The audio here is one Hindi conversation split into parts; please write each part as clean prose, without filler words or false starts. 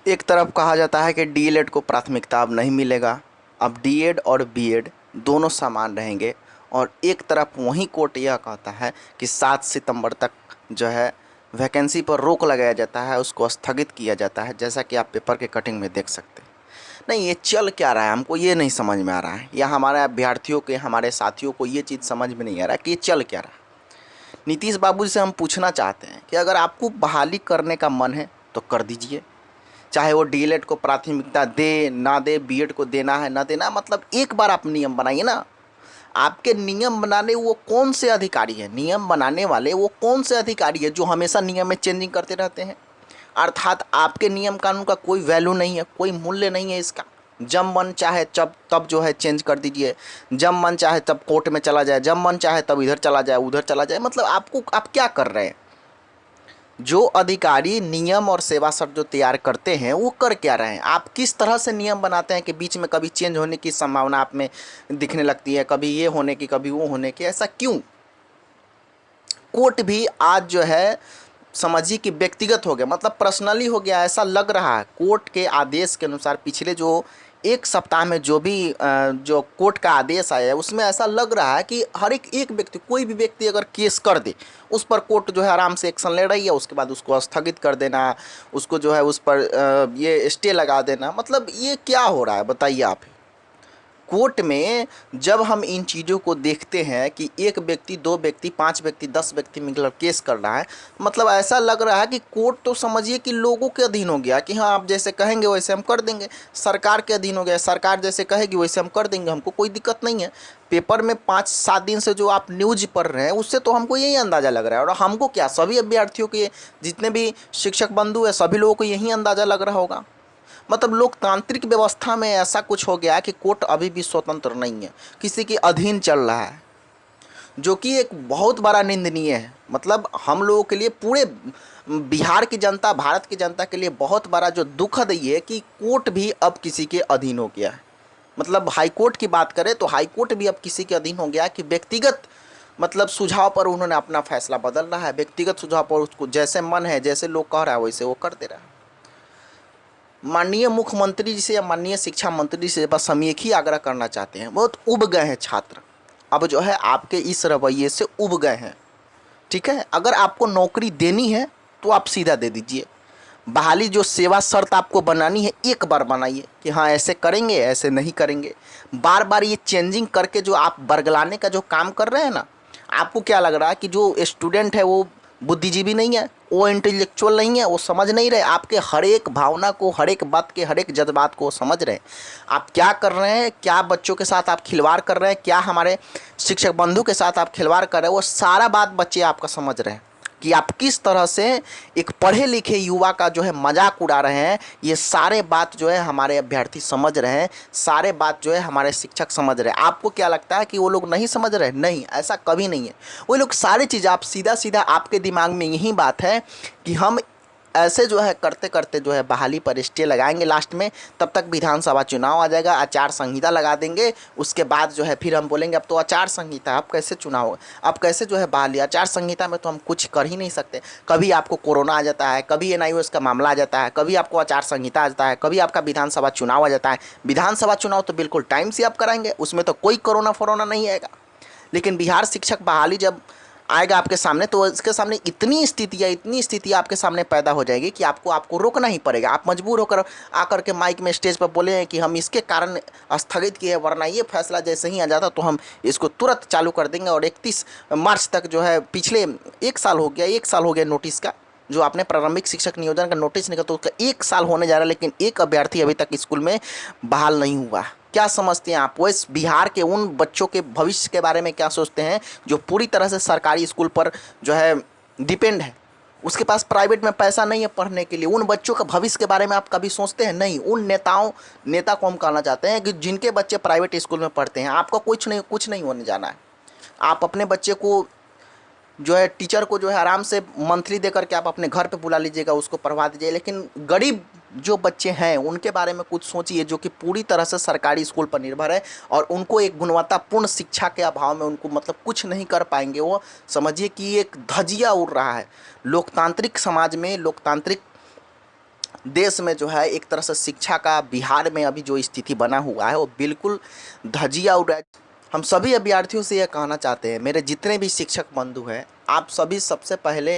एक तरफ कहा जाता है कि डीएलएड को प्राथमिकता अब नहीं मिलेगा, अब डीएड और बीएड दोनों समान रहेंगे, और एक तरफ वही कोर्ट यह कहता है कि 7 सितंबर तक जो है वैकेंसी पर रोक लगाया जाता है, उसको स्थगित किया जाता है, जैसा कि आप पेपर के कटिंग में देख सकते हैं। नहीं, ये चल क्या रहा है हमको ये नहीं समझ में आ रहा है, या हमारे अभ्यर्थियों के हमारे साथियों को ये चीज़ समझ में नहीं आ रहा कि ये चल क्या रहा है। नीतीश बाबू से हम पूछना चाहते हैं कि अगर आपको बहाली करने का मन है तो कर दीजिए, चाहे वो डीएलएड को प्राथमिकता दे ना दे, बीएड को देना है ना देना, मतलब एक बार आप नियम बनाइए ना। आपके नियम बनाने वो कौन से अधिकारी हैं, नियम बनाने वाले वो कौन से अधिकारी है जो हमेशा नियम में चेंजिंग करते रहते हैं। अर्थात आपके नियम कानून का कोई वैल्यू नहीं है, कोई मूल्य नहीं है इसका। जब मन चाहे जब तब जो है चेंज कर दीजिए, जब मन चाहे तब कोर्ट में चला जाए, जब मन चाहे तब इधर चला जाए उधर चला जाए। मतलब आप क्या कर रहे हैं? जो अधिकारी नियम और सेवा शर्त जो तैयार करते हैं वो कर क्या रहे हैं? आप किस तरह से नियम बनाते हैं कि बीच में कभी चेंज होने की संभावना आप में दिखने लगती है, कभी ये होने की कभी वो होने की, ऐसा क्यों? कोर्ट भी आज जो है समझिए कि व्यक्तिगत हो गया, मतलब पर्सनली हो गया, ऐसा लग रहा है। कोर्ट के आदेश के अनुसार पिछले जो एक सप्ताह में जो भी जो कोर्ट का आदेश आया है उसमें ऐसा लग रहा है कि हर एक एक व्यक्ति, कोई भी व्यक्ति अगर केस कर दे उस पर कोर्ट जो है आराम से एक्शन ले रही है, उसके बाद उसको स्थगित कर देना, उसको जो है उस पर ये स्टे लगा देना। मतलब ये क्या हो रहा है बताइए आप। कोर्ट में जब हम इन चीज़ों को देखते हैं कि एक व्यक्ति, दो व्यक्ति, 5 व्यक्ति, 10 व्यक्ति मिलकर केस कर रहा है, मतलब ऐसा लग रहा है कि कोर्ट तो समझिए कि लोगों के अधीन हो गया कि हाँ आप जैसे कहेंगे वैसे हम कर देंगे। सरकार के अधीन हो गया, सरकार जैसे कहेगी वैसे हम कर देंगे, हमको कोई दिक्कत नहीं है। पेपर में 5-7 दिन से जो आप न्यूज पढ़ रहे हैं उससे तो हमको यही अंदाज़ा लग रहा है, और हमको क्या, सभी अभ्यर्थियों के जितने भी शिक्षक बंधु हैं सभी लोगों को यही अंदाज़ा लग रहा होगा। मतलब लोकतांत्रिक व्यवस्था में ऐसा कुछ हो गया कि कोर्ट अभी भी स्वतंत्र नहीं है, किसी के अधीन चल रहा है, जो कि एक बहुत बड़ा निंदनीय है। मतलब हम लोगों के लिए, पूरे बिहार की जनता, भारत की जनता के लिए बहुत बड़ा जो दुखद ये है कि कोर्ट भी अब किसी के अधीन हो गया है। मतलब हाई कोर्ट की बात करें तो हाई कोर्ट भी अब किसी के अधीन हो गया कि व्यक्तिगत मतलब सुझाव पर उन्होंने अपना फैसला बदल रहा है, व्यक्तिगत सुझाव पर उसको जैसे मन है, जैसे लोग कह रहा है वैसे वो कर दे रहा है। माननीय मुख्यमंत्री जी से या माननीय शिक्षा मंत्री से बस हम एक ही आग्रह करना चाहते हैं, बहुत उब गए हैं छात्र, अब जो है आपके इस रवैये से उब गए हैं। ठीक है, अगर आपको नौकरी देनी है तो आप सीधा दे दीजिए। बहाली जो सेवा शर्त आपको बनानी है एक बार बनाइए कि हाँ ऐसे करेंगे ऐसे नहीं करेंगे। बार बार ये चेंजिंग करके जो आप बरगलाने का जो काम कर रहे हैं ना, आपको क्या लग रहा है कि जो स्टूडेंट है वो बुद्धिजीवी नहीं है, वो इंटेलेक्चुअल नहीं है, वो समझ नहीं रहे आपके हर एक भावना को, हर एक बात के हर एक जज्बात को समझ रहे हैं। आप क्या कर रहे हैं, क्या बच्चों के साथ आप खिलवाड़ कर रहे हैं, क्या हमारे शिक्षक बंधु के साथ आप खिलवाड़ कर रहे हैं, वो सारा बात बच्चे आपका समझ रहे हैं कि आप किस तरह से एक पढ़े लिखे युवा का जो है मजाक उड़ा रहे हैं। ये सारे बात जो है हमारे अभ्यर्थी समझ रहे हैं, सारे बात जो है हमारे शिक्षक समझ रहे हैं। आपको क्या लगता है कि वो लोग नहीं समझ रहे? नहीं, ऐसा कभी नहीं है। वो लोग सारी चीज़, आप सीधा सीधा आपके दिमाग में यही बात है कि हम ऐसे जो है करते करते जो है बहाली पर स्टे लगाएंगे लास्ट में, तब तक विधानसभा चुनाव आ जाएगा, आचार संहिता लगा देंगे, उसके बाद जो है फिर हम बोलेंगे अब तो आचार संहिता, अब कैसे चुनाव होगा, अब कैसे जो है बहाली, आचार संहिता में तो हम कुछ कर ही नहीं सकते। कभी आपको कोरोना आ जाता है, कभी एनआईओएस का मामला आ जाता है, कभी आपको आचार संहिता आ जाता है, कभी आपका विधानसभा चुनाव आ जाता है। विधानसभा चुनाव तो बिल्कुल टाइम से आप कराएंगे, उसमें तो कोई कोरोना फोरोना नहीं आएगा। लेकिन बिहार शिक्षक बहाली जब आएगा आपके सामने तो इसके सामने इतनी स्थितियाँ आपके सामने पैदा हो जाएगी कि आपको रोकना ही पड़ेगा। आप मजबूर होकर आकर के माइक में स्टेज पर बोले हैं कि हम इसके कारण स्थगित किए, वरना ये फैसला जैसे ही आ जाता तो हम इसको तुरंत चालू कर देंगे। और 31 मार्च तक जो है, पिछले 1 साल हो गया नोटिस का, जो आपने प्रारंभिक शिक्षक नियोजन का नोटिस निकला तो उसका 1 साल होने जा रहा है, लेकिन एक अभ्यर्थी अभी तक स्कूल में बहाल नहीं हुआ। क्या समझते हैं आप? वैस बिहार के उन बच्चों के भविष्य के बारे में क्या सोचते हैं जो पूरी तरह से सरकारी स्कूल पर जो है डिपेंड है? उसके पास प्राइवेट में पैसा नहीं है पढ़ने के लिए। उन बच्चों का भविष्य के बारे में आप कभी सोचते हैं? नहीं। उन नेता को हम कहना चाहते हैं कि जिनके बच्चे प्राइवेट स्कूल में पढ़ते हैं, आपका कुछ नहीं होने जाना है। आप अपने बच्चे को जो है, टीचर को जो है आराम से मंथली दे करके आप अपने घर पे बुला लीजिएगा, उसको पढ़वा दीजिए। लेकिन गरीब जो बच्चे हैं उनके बारे में कुछ सोचिए, जो कि पूरी तरह से सरकारी स्कूल पर निर्भर है और उनको एक गुणवत्तापूर्ण शिक्षा के अभाव में उनको मतलब कुछ नहीं कर पाएंगे। वो समझिए कि एक धजिया उड़ रहा है लोकतांत्रिक समाज में, लोकतांत्रिक देश में जो है एक तरह से शिक्षा का बिहार में अभी जो स्थिति बना हुआ है वो बिल्कुल धजिया उड़ा। हम सभी अभ्यर्थियों से यह कहना चाहते हैं, मेरे जितने भी शिक्षक बंधु हैं, आप सभी सबसे पहले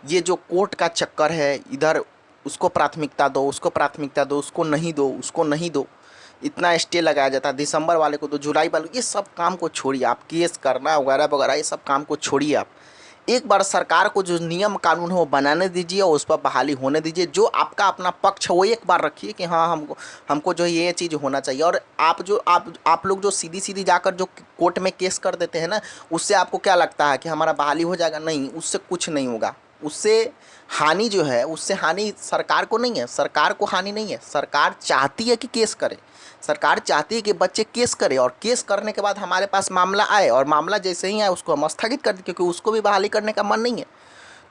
ये जो कोर्ट का चक्कर है, इधर उसको प्राथमिकता दो, उसको प्राथमिकता दो, उसको नहीं दो, उसको नहीं दो, इतना स्टे लगाया जाता है, दिसंबर वाले को तो जुलाई वाले, ये सब काम को छोड़िए। आप केस करना वगैरह वगैरह ये सब काम को छोड़िए। आप एक बार सरकार को जो नियम कानून है वो बनाने दीजिए और उस पर बहाली होने दीजिए। जो आपका अपना पक्ष है वो एक बार रखिए कि हाँ हमको हमको जो ये चीज़ होना चाहिए। और आप लोग जो सीधी सीधी जाकर जो कोर्ट में केस कर देते हैं ना, उससे आपको क्या लगता है कि हमारा बहाली हो जाएगा? नहीं, उससे कुछ नहीं होगा। उससे हानि जो है, उससे हानि सरकार को नहीं है, सरकार को हानि नहीं है। सरकार चाहती है कि केस करे, सरकार चाहती है कि बच्चे केस करें और केस करने के बाद हमारे पास मामला आए और मामला जैसे ही आए उसको हम स्थगित कर दें, क्योंकि उसको भी बहाली करने का मन नहीं है।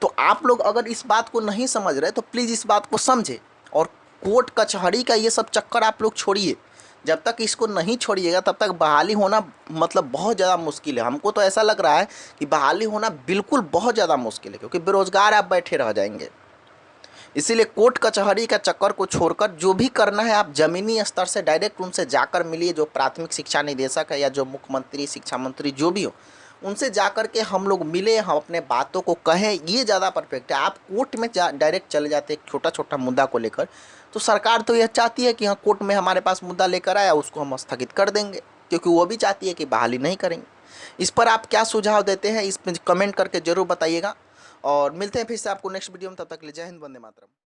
तो आप लोग अगर इस बात को नहीं समझ रहे तो प्लीज़ इस बात को समझे और कोर्ट कचहरी का ये सब चक्कर आप लोग छोड़िए। जब तक इसको नहीं छोड़िएगा तब तक बहाली होना मतलब बहुत ज़्यादा मुश्किल है। हमको तो ऐसा लग रहा है कि बहाली होना बिल्कुल बहुत ज़्यादा मुश्किल है, क्योंकि बेरोजगार आप बैठे रह जाएंगे। इसीलिए कोर्ट कचहरी का चक्कर को छोड़कर जो भी करना है आप ज़मीनी स्तर से डायरेक्ट उनसे जाकर मिलिए, जो प्राथमिक शिक्षा निदेशक है या जो मुख्यमंत्री, शिक्षा मंत्री जो भी हो, उनसे जाकर के हम लोग मिले, हम अपने बातों को कहें, ये ज़्यादा परफेक्ट है। आप कोर्ट में डायरेक्ट चले जाते एक छोटा छोटा मुद्दा को लेकर, तो सरकार तो यह चाहती है कि हाँ कोर्ट में हमारे पास मुद्दा लेकर आया उसको हम स्थगित कर देंगे, क्योंकि वो भी चाहती है कि बहाली नहीं करेंगे। इस पर आप क्या सुझाव देते हैं, इस पर कमेंट करके ज़रूर बताइएगा और मिलते हैं फिर से आपको नेक्स्ट वीडियो में। तब तक के लिए जय हिंद, वंदे मातरम।